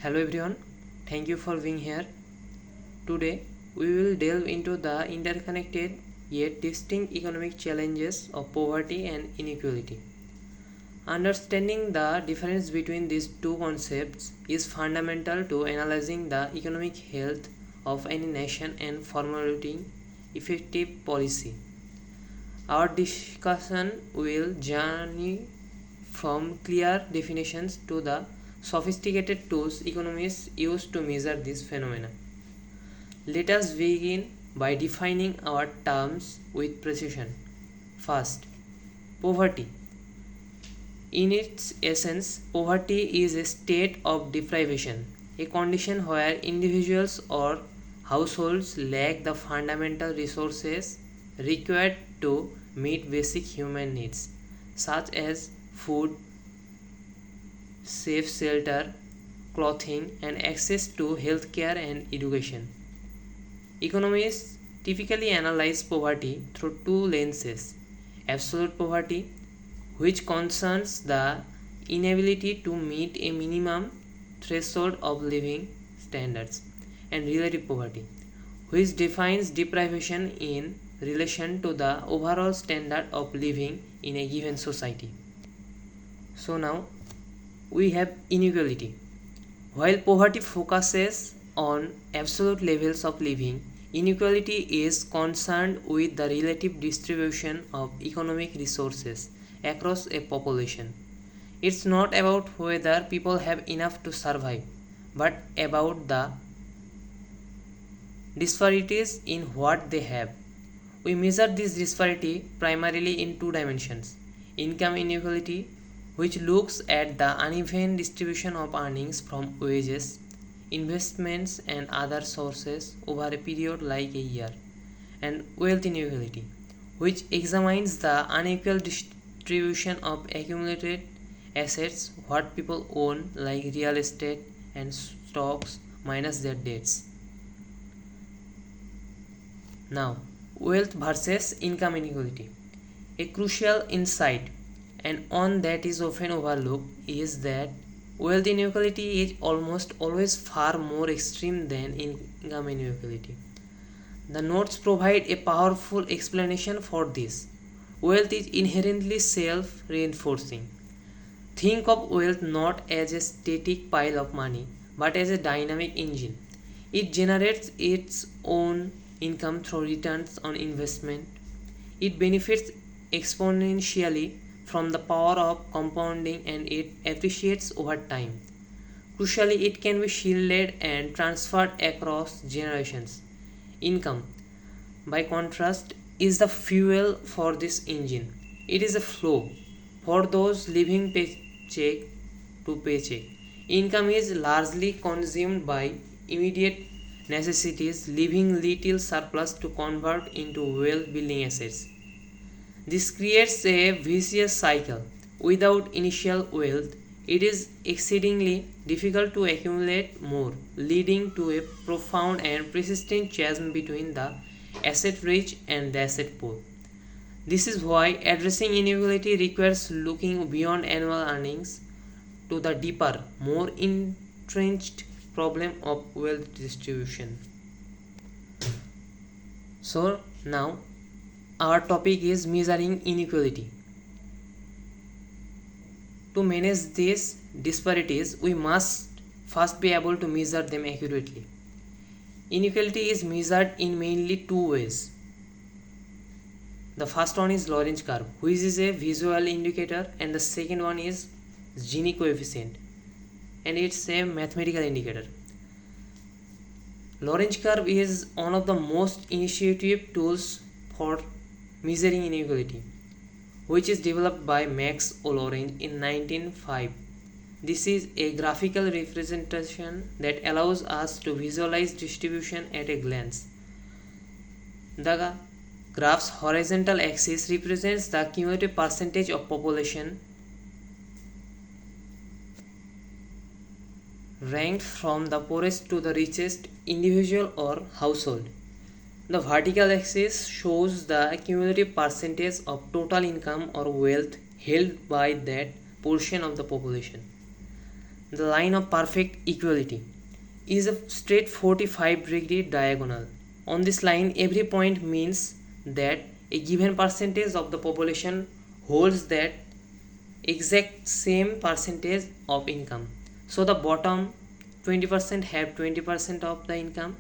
Hello everyone, thank you for being here. Today we will delve into the interconnected yet distinct economic challenges of poverty and inequality. Understanding the difference between these two concepts is fundamental to analyzing the economic health of any nation and formulating effective policy. Our discussion will journey from clear definitions to the sophisticated tools economists use to measure this phenomena. Let us begin by defining our terms with precision. First, poverty. In its essence, poverty is a state of deprivation, a condition where individuals or households lack the fundamental resources required to meet basic human needs, such as food, safe shelter, clothing, and access to healthcare and education. Economists typically analyze poverty through two lenses: absolute poverty, which concerns the inability to meet a minimum threshold of living standards, and relative poverty, which defines deprivation in relation to the overall standard of living in a given society. So now we have inequality. While poverty focuses on absolute levels of living, inequality is concerned with the relative distribution of economic resources across a population. It's not about whether people have enough to survive, but about the disparities in what they have. We measure this disparity primarily in two dimensions: income inequality, which looks at the uneven distribution of earnings from wages, investments, and other sources over a period like a year, and wealth inequality, which examines the unequal distribution of accumulated assets, what people own, like real estate and stocks, minus their debts. Now, wealth versus income inequality. A crucial insight, and one that is often overlooked, is that wealth inequality is almost always far more extreme than income inequality. The notes provide a powerful explanation for this. Wealth is inherently self reinforcing. Think of wealth not as a static pile of money, but as a dynamic engine. It generates its own income through returns on investment. It benefits exponentially from the power of compounding, and it appreciates over time. Crucially, it can be shielded and transferred across generations. Income, by contrast, is the fuel for this engine. It is a flow for those living paycheck to paycheck. Income is largely consumed by immediate necessities, leaving little surplus to convert into wealth building assets. This creates a vicious cycle. Without initial wealth, it is exceedingly difficult to accumulate more, leading to a profound and persistent chasm between the asset rich and the asset poor. This is why addressing inequality requires looking beyond annual earnings to the deeper, more entrenched problem of wealth distribution. So now our topic is measuring inequality. To manage these disparities, we must first be able to measure them accurately. Inequality is measured in mainly two ways. The first one is Lorentz curve, which is a visual indicator, and the second one is Gini coefficient, and it's a mathematical indicator. Lorentz curve is one of the most intuitive tools for measuring inequality, which is developed by Max Lorentz in 1905. This is a graphical representation that allows us to visualize distribution at a glance. The graph's horizontal axis represents the cumulative percentage of population ranked from the poorest to the richest individual or household. The vertical axis shows the cumulative percentage of total income or wealth held by that portion of the population. the line of perfect equality is a straight 45-degree diagonal. On this line, every point means that a given percentage of the population holds that exact same percentage of income. So the bottom 20% have 20% of the income,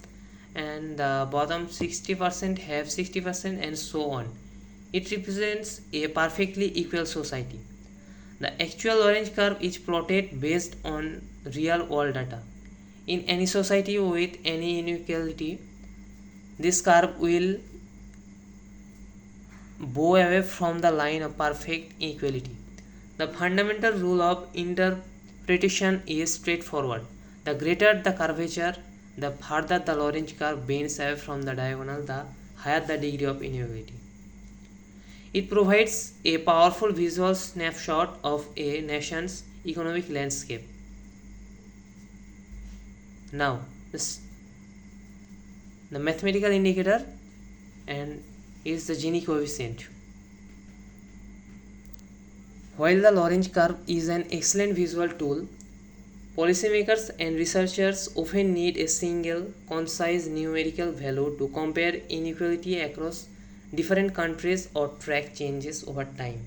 and the bottom 60% have 60%, and so on. It represents a perfectly equal society. The actual orange curve is plotted based on real world data. In any society with any inequality, this curve will bow away from the line of perfect equality. The fundamental rule of interpretation is straightforward. The greater the curvature, the farther the orange curve bends away from the diagonal, the higher the degree of inequality. It provides a powerful visual snapshot of a nation's economic landscape. Now, the mathematical indicator and is the Gini coefficient. While the Lorentz curve is an excellent visual tool, policymakers and researchers often need a single, concise numerical value to compare inequality across different countries or track changes over time.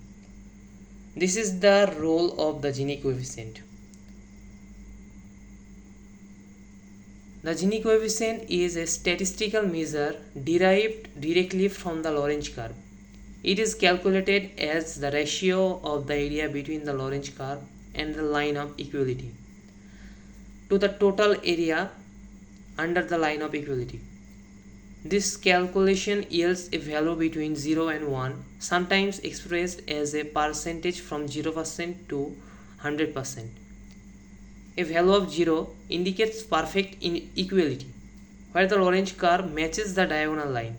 This is the role of the Gini coefficient. The Gini coefficient is a statistical measure derived directly from the Lorentz curve. It is calculated as the ratio of the area between the Lorentz curve and the line of equality to the total area under the line of equality. This calculation yields a value between 0 and 1, sometimes expressed as a percentage from 0% to 100%. A value of 0 indicates perfect inequality, where the Lorentz curve matches the diagonal line.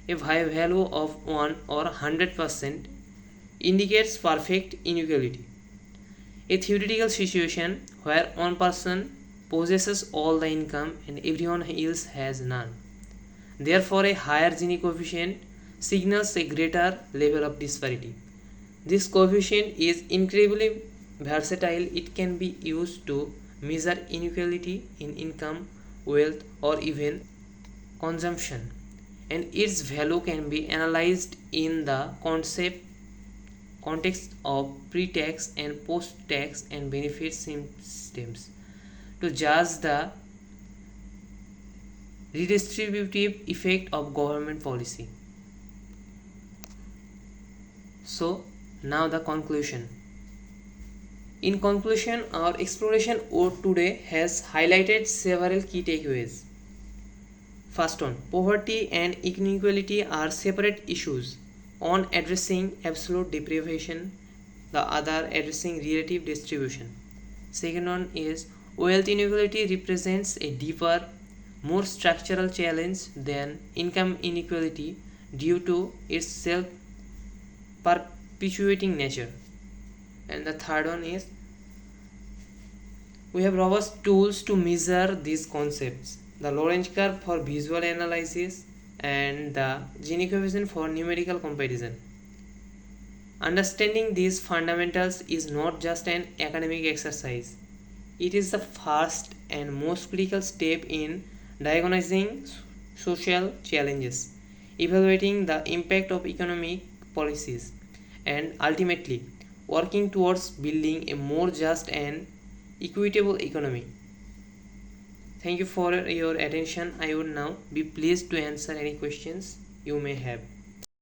A high value of 1 or 100% indicates perfect inequality. A theoretical situation where one person possesses all the income and everyone else has none. Therefore, a higher Gini coefficient signals a greater level of disparity. This coefficient is incredibly versatile. It can be used to measure inequality in income, wealth, or even consumption, and its value can be analyzed in the context of pre-tax and post-tax and benefit systems to judge the redistributive effect of government policy. So, now the conclusion. In conclusion, our exploration today has highlighted several key takeaways. First one, poverty and inequality are separate issues. One addressing absolute deprivation, the other addressing relative distribution. Second one is wealth inequality represents a deeper, more structural challenge than income inequality due to its self-perpetuating nature. And the third one is we have robust tools to measure these concepts: the Lorentz curve for visual analysis and the Gini coefficient for numerical comparison. Understanding these fundamentals is not just an academic exercise, it is the first and most critical step in diagnosing social challenges, evaluating the impact of economic policies, and ultimately working towards building a more just and equitable economy. Thank you for your attention. I would now be pleased to answer any questions you may have.